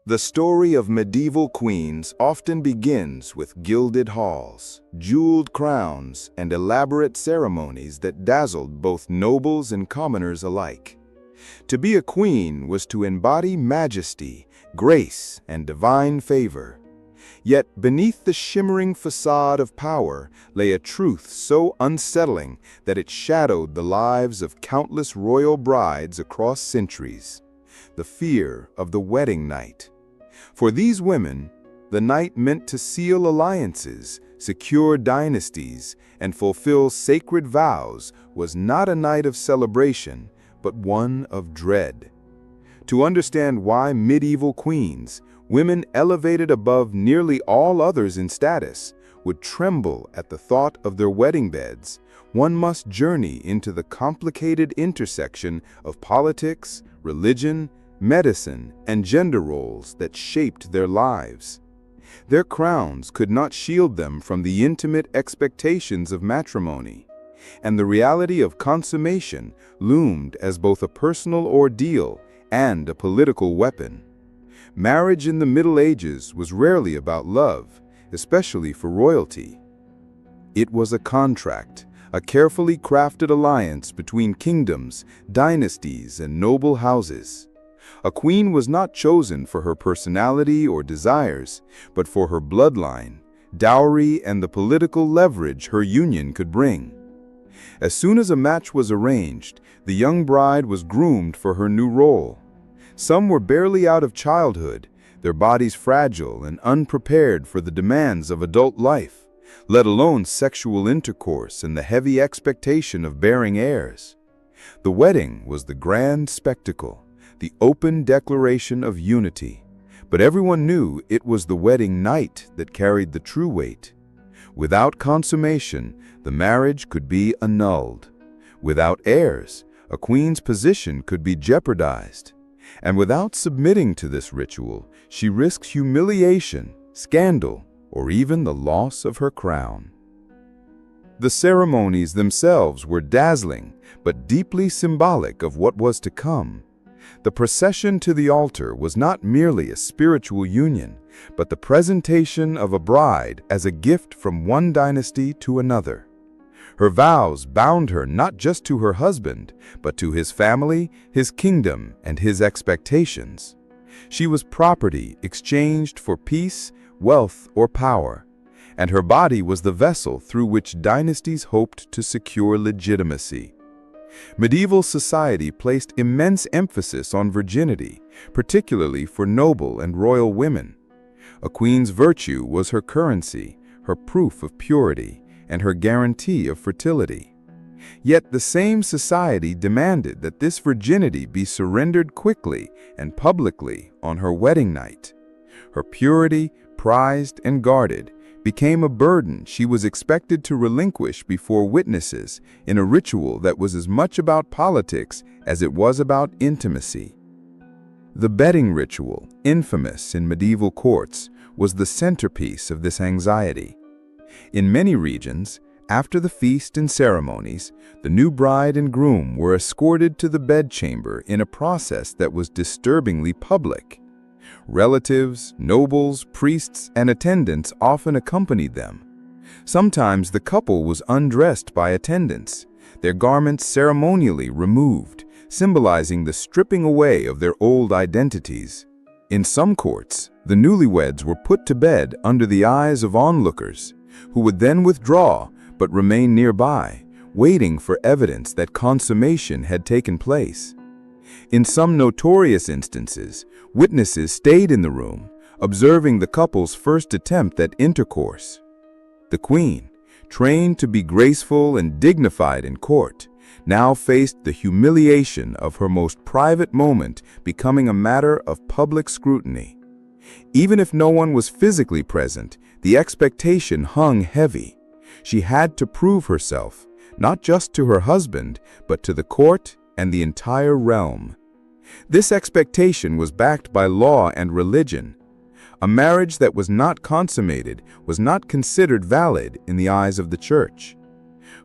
The story of medieval queens often begins with gilded halls, jeweled crowns, and elaborate ceremonies that dazzled both nobles and commoners alike. To be a queen was to embody majesty, grace, and divine favor. Yet beneath the shimmering facade of power lay a truth so unsettling that it shadowed the lives of countless royal brides across centuries: the fear of the wedding night. For these women, the night meant to seal alliances, secure dynasties, and fulfill sacred vows was not a night of celebration, but one of dread. To understand why medieval queens, women elevated above nearly all others in status, would tremble at the thought of their wedding beds, one must journey into the complicated intersection of politics, religion, medicine, and gender roles that shaped their lives. Their crowns could not shield them from the intimate expectations of matrimony, and the reality of consummation loomed as both a personal ordeal and a political weapon. Marriage in the Middle Ages was rarely about love, especially for royalty. It was a contract, a carefully crafted alliance between kingdoms, dynasties, and noble houses. A queen was not chosen for her personality or desires, but for her bloodline, dowry, and the political leverage her union could bring. As soon as a match was arranged, the young bride was groomed for her new role. Some were barely out of childhood, their bodies fragile and unprepared for the demands of adult life, let alone sexual intercourse and the heavy expectation of bearing heirs. The wedding was the grand spectacle, the open declaration of unity, but everyone knew it was the wedding night that carried the true weight. Without consummation, the marriage could be annulled. Without heirs, a queen's position could be jeopardized. And without submitting to this ritual, she risks humiliation, scandal, or even the loss of her crown. The ceremonies themselves were dazzling, but deeply symbolic of what was to come. The procession to the altar was not merely a spiritual union, but the presentation of a bride as a gift from one dynasty to another. Her vows bound her not just to her husband, but to his family, his kingdom, and his expectations. She was property exchanged for peace, wealth, or power, and her body was the vessel through which dynasties hoped to secure legitimacy. Medieval society placed immense emphasis on virginity, particularly for noble and royal women. A queen's virtue was her currency, her proof of purity, and her guarantee of fertility. Yet the same society demanded that this virginity be surrendered quickly and publicly on her wedding night. Her purity, prized and guarded, became a burden she was expected to relinquish before witnesses in a ritual that was as much about politics as it was about intimacy. The bedding ritual, infamous in medieval courts, was the centerpiece of this anxiety. In many regions, after the feast and ceremonies, the new bride and groom were escorted to the bedchamber in a process that was disturbingly public. Relatives, nobles, priests, and attendants often accompanied them. Sometimes the couple was undressed by attendants, their garments ceremonially removed, symbolizing the stripping away of their old identities. In some courts, the newlyweds were put to bed under the eyes of onlookers, who would then withdraw but remain nearby, waiting for evidence that consummation had taken place. In some notorious instances, witnesses stayed in the room, observing the couple's first attempt at intercourse. The queen, trained to be graceful and dignified in court, now faced the humiliation of her most private moment becoming a matter of public scrutiny. Even if no one was physically present, the expectation hung heavy. She had to prove herself, not just to her husband, but to the court and the entire realm. This expectation was backed by law and religion. A marriage that was not consummated was not considered valid in the eyes of the church.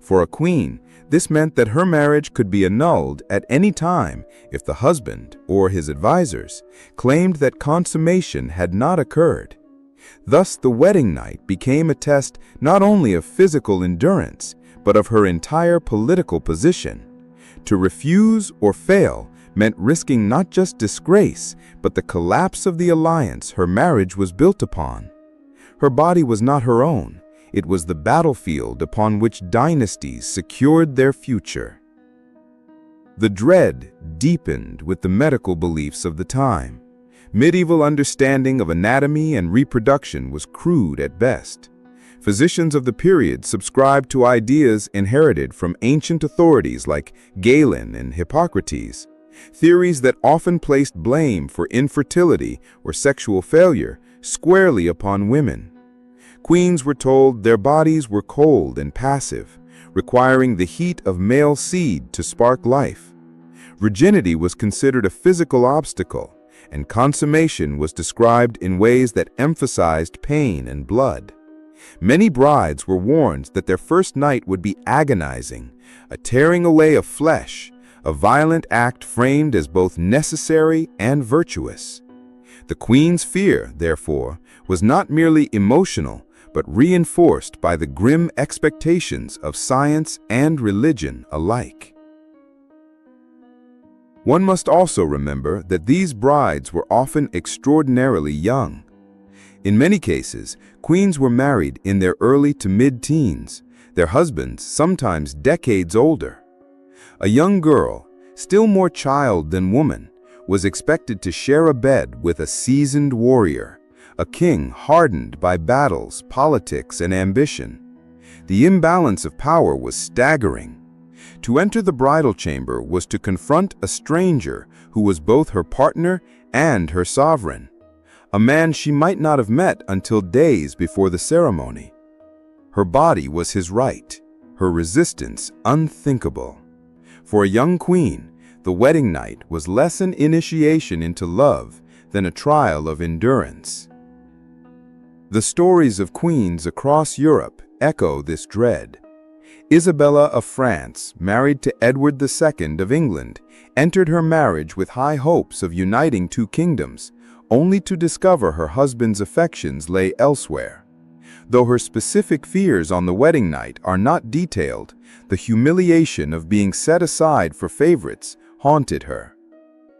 For a queen, This meant that her marriage could be annulled at any time if the husband or his advisors claimed that consummation had not occurred. Thus, the wedding night became a test not only of physical endurance, but of her entire political position. To refuse or fail meant risking not just disgrace, but the collapse of the alliance her marriage was built upon. Her body was not her own. It was the battlefield upon which dynasties secured their future. The dread deepened with the medical beliefs of the time. Medieval understanding of anatomy and reproduction was crude at best. Physicians of the period subscribed to ideas inherited from ancient authorities like Galen and Hippocrates, theories that often placed blame for infertility or sexual failure squarely upon women. Queens were told their bodies were cold and passive, requiring the heat of male seed to spark life. Virginity was considered a physical obstacle, and consummation was described in ways that emphasized pain and blood. Many brides were warned that their first night would be agonizing, a tearing away of flesh, a violent act framed as both necessary and virtuous. The queen's fear, therefore, was not merely emotional, but reinforced by the grim expectations of science and religion alike. One must also remember that these brides were often extraordinarily young. In many cases, queens were married in their early to mid-teens, their husbands sometimes decades older. A young girl, still more child than woman, was expected to share a bed with a seasoned warrior, a king hardened by battles, politics, and ambition. The imbalance of power was staggering. To enter the bridal chamber was to confront a stranger who was both her partner and her sovereign, a man she might not have met until days before the ceremony. Her body was his right, her resistance unthinkable. For a young queen, the wedding night was less an initiation into love than a trial of endurance. The stories of queens across Europe echo this dread. Isabella of France, married to Edward II of England, entered her marriage with high hopes of uniting two kingdoms, only to discover her husband's affections lay elsewhere. Though her specific fears on the wedding night are not detailed, the humiliation of being set aside for favorites haunted her.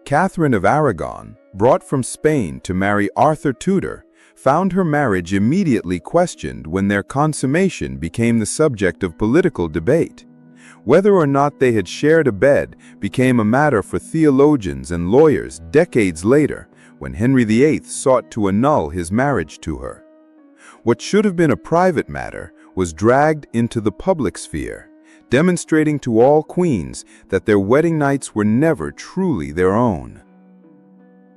Catherine of Aragon, brought from Spain to marry Arthur Tudor, found her marriage immediately questioned when their consummation became the subject of political debate. Whether or not they had shared a bed became a matter for theologians and lawyers decades later, when Henry VIII sought to annul his marriage to her. What should have been a private matter was dragged into the public sphere, demonstrating to all queens that their wedding nights were never truly their own.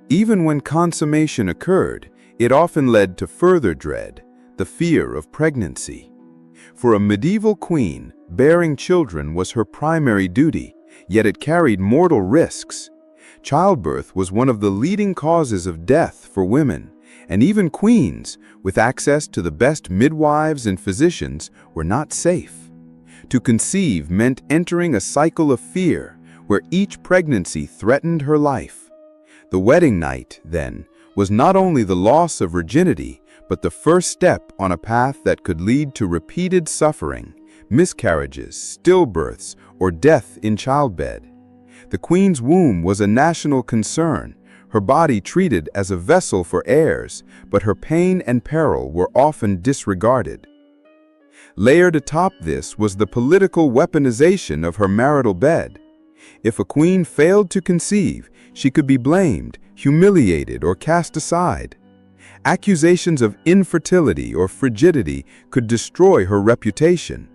Even when consummation occurred, it often led to further dread, the fear of pregnancy. For a medieval queen, bearing children was her primary duty, yet it carried mortal risks. Childbirth was one of the leading causes of death for women, and even queens, with access to the best midwives and physicians, were not safe. To conceive meant entering a cycle of fear, where each pregnancy threatened her life. The wedding night, then, was not only the loss of virginity, but the first step on a path that could lead to repeated suffering, miscarriages, stillbirths, or death in childbed. The queen's womb was a national concern, her body treated as a vessel for heirs, but her pain and peril were often disregarded. Layered atop this was the political weaponization of her marital bed. If a queen failed to conceive, she could be blamed, humiliated, or cast aside. Accusations of infertility or frigidity could destroy her reputation.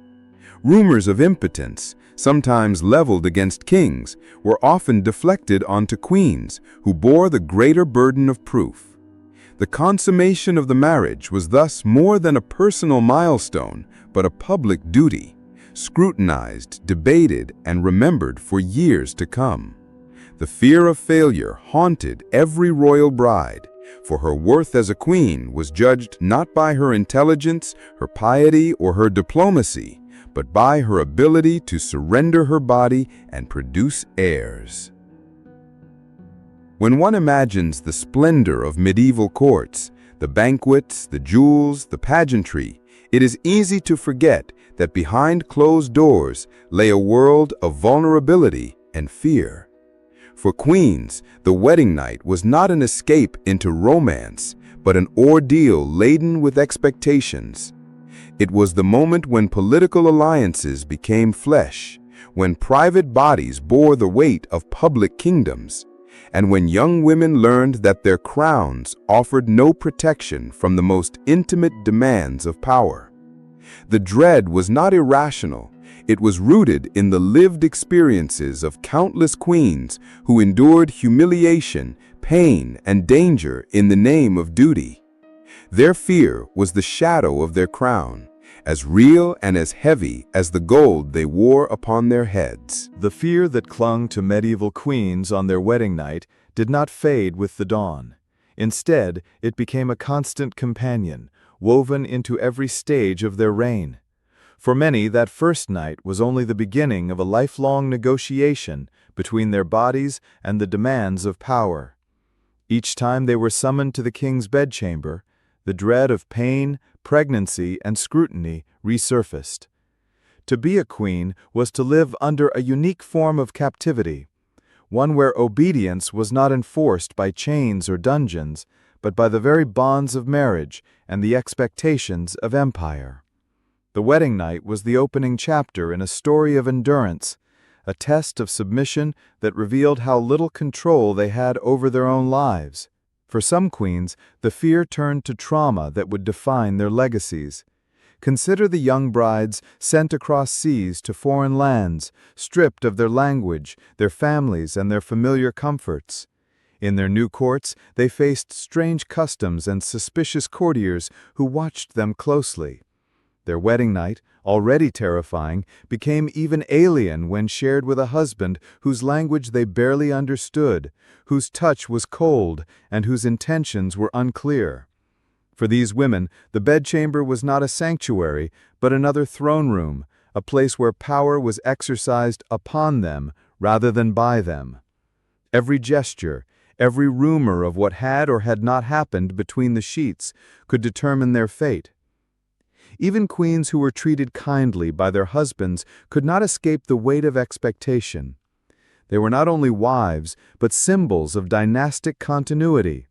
Rumors of impotence, sometimes leveled against kings, were often deflected onto queens, who bore the greater burden of proof. The consummation of the marriage was thus more than a personal milestone, but a public duty, scrutinized, debated, and remembered for years to come. The fear of failure haunted every royal bride, for her worth as a queen was judged not by her intelligence, her piety, or her diplomacy, but by her ability to surrender her body and produce heirs. When one imagines the splendor of medieval courts, the banquets, the jewels, the pageantry, it is easy to forget that behind closed doors lay a world of vulnerability and fear. For queens, the wedding night was not an escape into romance, but an ordeal laden with expectations. It was the moment when political alliances became flesh, when private bodies bore the weight of public kingdoms, and when young women learned that their crowns offered no protection from the most intimate demands of power. The dread was not irrational. It was rooted in the lived experiences of countless queens who endured humiliation, pain, and danger in the name of duty. Their fear was the shadow of their crown, as real and as heavy as the gold they wore upon their heads. The fear that clung to medieval queens on their wedding night did not fade with the dawn. Instead, it became a constant companion, woven into every stage of their reign. For many, that first night was only the beginning of a lifelong negotiation between their bodies and the demands of power. Each time they were summoned to the king's bedchamber, the dread of pain, pregnancy, and scrutiny resurfaced. To be a queen was to live under a unique form of captivity, one where obedience was not enforced by chains or dungeons, but by the very bonds of marriage and the expectations of empire. The wedding night was the opening chapter in a story of endurance, a test of submission that revealed how little control they had over their own lives. For some queens, the fear turned to trauma that would define their legacies. Consider the young brides sent across seas to foreign lands, stripped of their language, their families, and their familiar comforts. In their new courts, they faced strange customs and suspicious courtiers who watched them closely. Their wedding night, already terrifying, became even alien when shared with a husband whose language they barely understood, whose touch was cold, and whose intentions were unclear. For these women, the bedchamber was not a sanctuary, but another throne room, a place where power was exercised upon them rather than by them. Every gesture, every rumor of what had or had not happened between the sheets could determine their fate. Even queens who were treated kindly by their husbands could not escape the weight of expectation. They were not only wives, but symbols of dynastic continuity.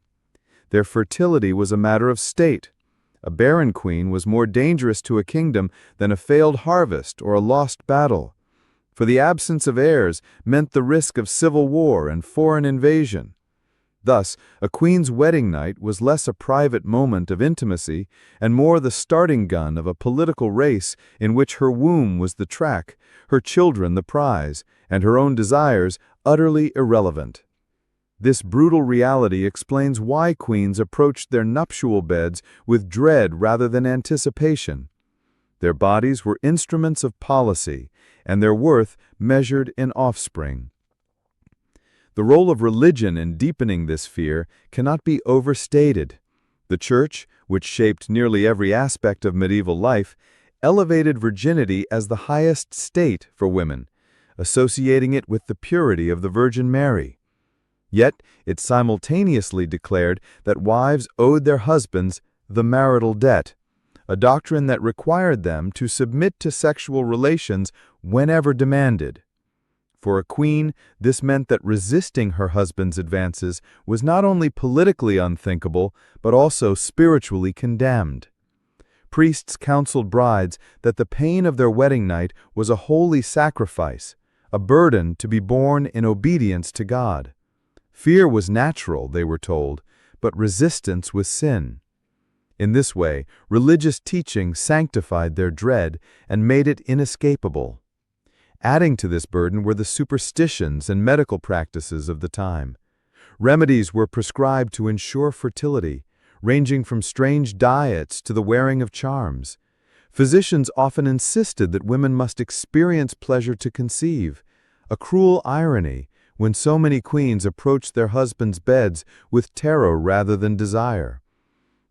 Their fertility was a matter of state. A barren queen was more dangerous to a kingdom than a failed harvest or a lost battle. For the absence of heirs meant the risk of civil war and foreign invasion. Thus, a queen's wedding night was less a private moment of intimacy and more the starting gun of a political race in which her womb was the track, her children the prize, and her own desires utterly irrelevant. This brutal reality explains why queens approached their nuptial beds with dread rather than anticipation. Their bodies were instruments of policy, and their worth measured in offspring. The role of religion in deepening this fear cannot be overstated. The Church, which shaped nearly every aspect of medieval life, elevated virginity as the highest state for women, associating it with the purity of the Virgin Mary. Yet it simultaneously declared that wives owed their husbands the marital debt, a doctrine that required them to submit to sexual relations whenever demanded. For a queen, this meant that resisting her husband's advances was not only politically unthinkable, but also spiritually condemned. Priests counseled brides that the pain of their wedding night was a holy sacrifice, a burden to be borne in obedience to God. Fear was natural, they were told, but resistance was sin. In this way, religious teaching sanctified their dread and made it inescapable. Adding to this burden were the superstitions and medical practices of the time. Remedies were prescribed to ensure fertility, ranging from strange diets to the wearing of charms. Physicians often insisted that women must experience pleasure to conceive, a cruel irony when so many queens approached their husbands' beds with terror rather than desire.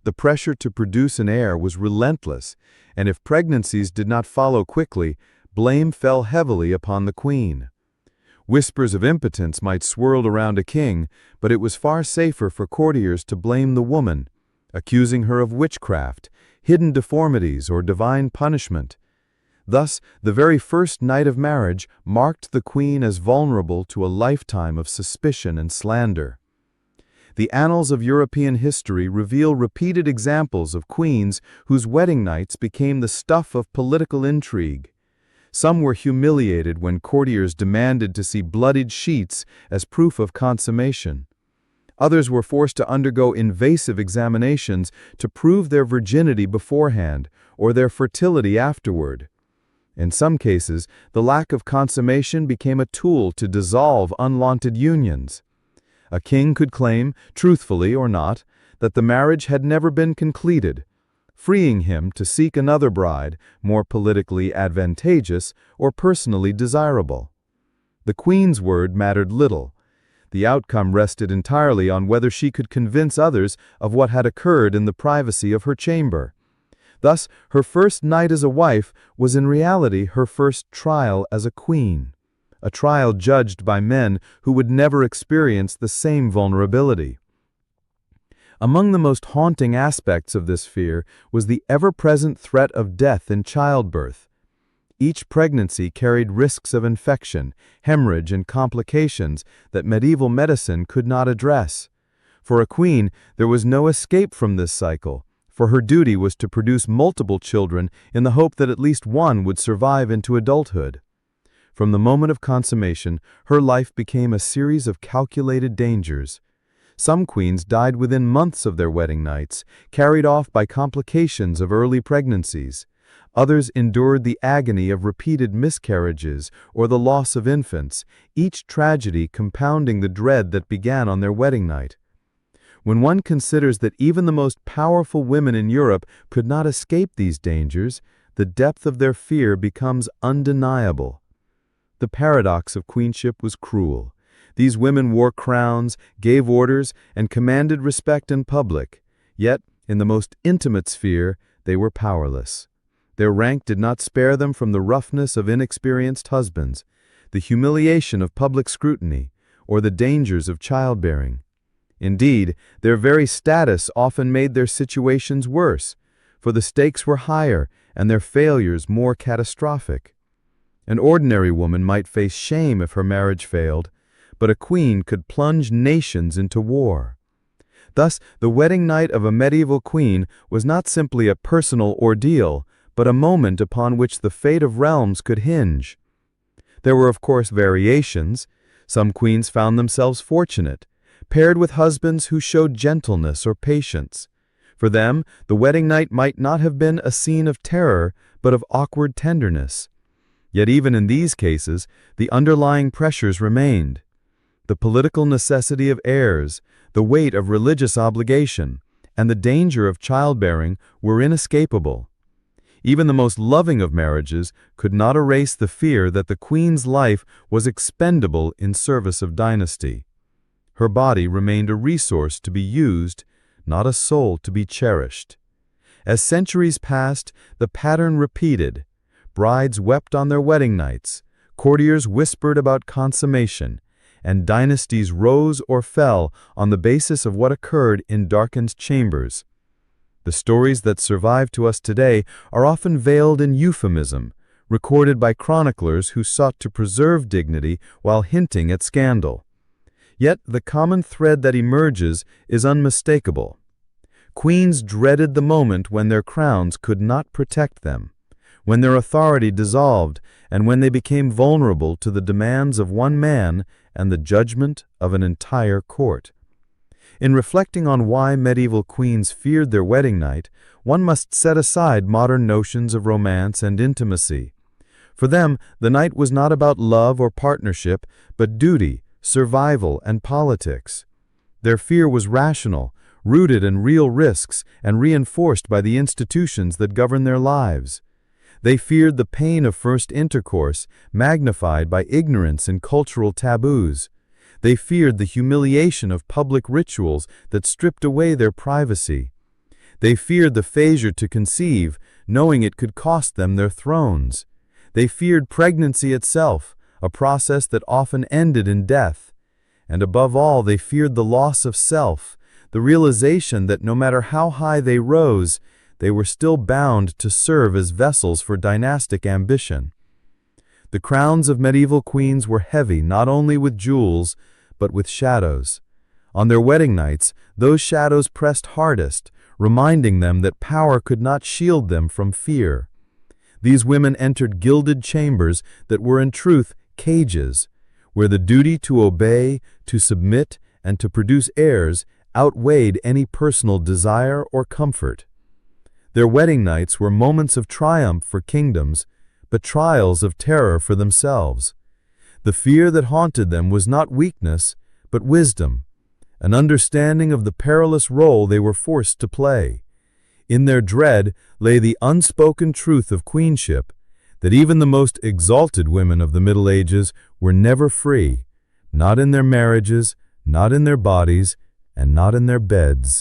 The pressure to produce an heir was relentless, and if pregnancies did not follow quickly, blame fell heavily upon the queen. Whispers of impotence might swirl around a king, but it was far safer for courtiers to blame the woman, accusing her of witchcraft, hidden deformities, or divine punishment. Thus, the very first night of marriage marked the queen as vulnerable to a lifetime of suspicion and slander. The annals of European history reveal repeated examples of queens whose wedding nights became the stuff of political intrigue. Some were humiliated when courtiers demanded to see bloodied sheets as proof of consummation. Others were forced to undergo invasive examinations to prove their virginity beforehand or their fertility afterward. In some cases, the lack of consummation became a tool to dissolve unwanted unions. A king could claim, truthfully or not, that the marriage had never been completed, freeing him to seek another bride, more politically advantageous or personally desirable. The queen's word mattered little. The outcome rested entirely on whether she could convince others of what had occurred in the privacy of her chamber. Thus, her first night as a wife was in reality her first trial as a queen, a trial judged by men who would never experience the same vulnerability. Among the most haunting aspects of this fear was the ever-present threat of death in childbirth. Each pregnancy carried risks of infection, hemorrhage, and complications that medieval medicine could not address. For a queen, there was no escape from this cycle, for her duty was to produce multiple children in the hope that at least one would survive into adulthood. From the moment of consummation, her life became a series of calculated dangers. Some queens died within months of their wedding nights, carried off by complications of early pregnancies. Others endured the agony of repeated miscarriages or the loss of infants, each tragedy compounding the dread that began on their wedding night. When one considers that even the most powerful women in Europe could not escape these dangers, the depth of their fear becomes undeniable. The paradox of queenship was cruel. These women wore crowns, gave orders, and commanded respect in public. Yet, in the most intimate sphere, they were powerless. Their rank did not spare them from the roughness of inexperienced husbands, the humiliation of public scrutiny, or the dangers of childbearing. Indeed, their very status often made their situations worse, for the stakes were higher and their failures more catastrophic. An ordinary woman might face shame if her marriage failed, but a queen could plunge nations into war. Thus, the wedding night of a medieval queen was not simply a personal ordeal, but a moment upon which the fate of realms could hinge. There were, of course, variations. Some queens found themselves fortunate, paired with husbands who showed gentleness or patience. For them, the wedding night might not have been a scene of terror, but of awkward tenderness. Yet even in these cases, the underlying pressures remained. The political necessity of heirs, the weight of religious obligation, and the danger of childbearing were inescapable. Even the most loving of marriages could not erase the fear that the queen's life was expendable in service of dynasty. Her body remained a resource to be used, not a soul to be cherished. As centuries passed, the pattern repeated. Brides wept on their wedding nights, courtiers whispered about consummation, and dynasties rose or fell on the basis of what occurred in darkened chambers. The stories that survive to us today are often veiled in euphemism, recorded by chroniclers who sought to preserve dignity while hinting at scandal. Yet the common thread that emerges is unmistakable. Queens dreaded the moment when their crowns could not protect them, when their authority dissolved, and when they became vulnerable to the demands of one man and the judgment of an entire court. In reflecting on why medieval queens feared their wedding night, one must set aside modern notions of romance and intimacy. For them, the night was not about love or partnership, but duty, survival, and politics. Their fear was rational, rooted in real risks, and reinforced by the institutions that govern their lives. They feared the pain of first intercourse, magnified by ignorance and cultural taboos. They feared the humiliation of public rituals that stripped away their privacy. They feared the failure to conceive, knowing it could cost them their thrones. They feared pregnancy itself, a process that often ended in death. And above all, they feared the loss of self, the realization that no matter how high they rose, they were still bound to serve as vessels for dynastic ambition. The crowns of medieval queens were heavy not only with jewels, but with shadows. On their wedding nights, those shadows pressed hardest, reminding them that power could not shield them from fear. These women entered gilded chambers that were in truth cages, where the duty to obey, to submit, and to produce heirs outweighed any personal desire or comfort. Their wedding nights were moments of triumph for kingdoms, but trials of terror for themselves. The fear that haunted them was not weakness, but wisdom, an understanding of the perilous role they were forced to play. In their dread lay the unspoken truth of queenship, that even the most exalted women of the Middle Ages were never free, not in their marriages, not in their bodies, and not in their beds.